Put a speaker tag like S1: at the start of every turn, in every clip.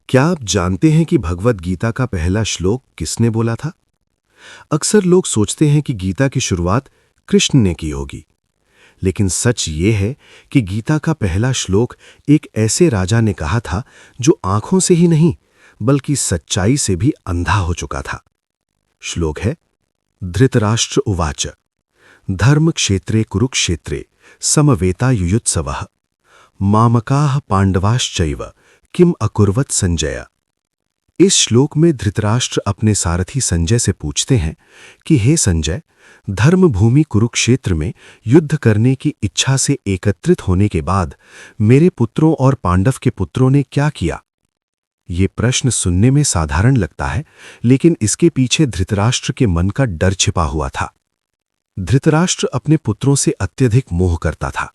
S1: क्या आप जानते हैं कि भगवद गीता का पहला श्लोक किसने बोला था? अक्सर लोग सोचते हैं कि गीता की शुरुआत कृष्ण ने की होगी, लेकिन सच ये है कि गीता का पहला श्लोक एक ऐसे राजा ने कहा था जो आंखों से ही नहीं बल्कि सच्चाई से भी अंधा हो चुका था। श्लोक है, धृतराष्ट्र उवाच धर्म क्षेत्रे कुरुक्षेत्रे समवेता युयुत्सवः मामकाः पांडवाश्चैव किम अकुर्वत संजय। इस श्लोक में धृतराष्ट्र अपने सारथी संजय से पूछते हैं कि हे संजय, धर्मभूमि कुरुक्षेत्र में युद्ध करने की इच्छा से एकत्रित होने के बाद मेरे पुत्रों और पांडव के पुत्रों ने क्या किया? ये प्रश्न सुनने में साधारण लगता है, लेकिन इसके पीछे धृतराष्ट्र के मन का डर छिपा हुआ था। धृतराष्ट्र अपने पुत्रों से अत्यधिक मोह करता था।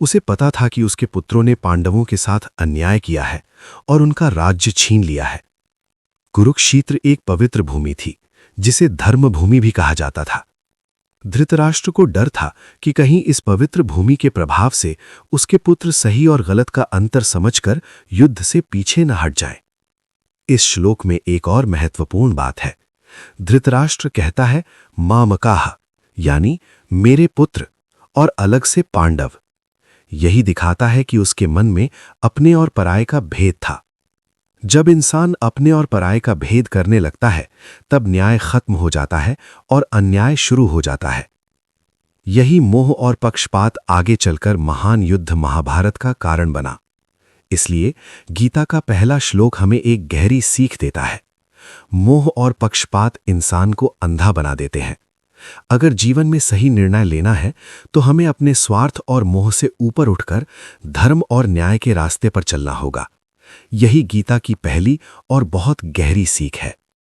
S1: उसे पता था कि उसके पुत्रों ने पांडवों के साथ अन्याय किया है और उनका राज्य छीन लिया है। कुरुक्षेत्र एक पवित्र भूमि थी, जिसे धर्मभूमि भी कहा जाता था। धृतराष्ट्र को डर था कि कहीं इस पवित्र भूमि के प्रभाव से उसके पुत्र सही और गलत का अंतर समझकर युद्ध से पीछे न हट जाए। इस श्लोक में एक और महत्वपूर्ण बात है। धृतराष्ट्र कहता है मामकाः, यानी मेरे पुत्र, और अलग से पांडव। यही दिखाता है कि उसके मन में अपने और पराये का भेद था। जब इंसान अपने और पराये का भेद करने लगता है, तब न्याय खत्म हो जाता है और अन्याय शुरू हो जाता है। यही मोह और पक्षपात आगे चलकर महान युद्ध महाभारत का कारण बना। इसलिए गीता का पहला श्लोक हमें एक गहरी सीख देता है। मोह और पक्षपात इंसान को अंधा बना देते हैं। अगर जीवन में सही निर्णय लेना है, तो हमें अपने स्वार्थ और मोह से ऊपर उठकर धर्म और न्याय के रास्ते पर चलना होगा। यही गीता की पहली और बहुत गहरी सीख है।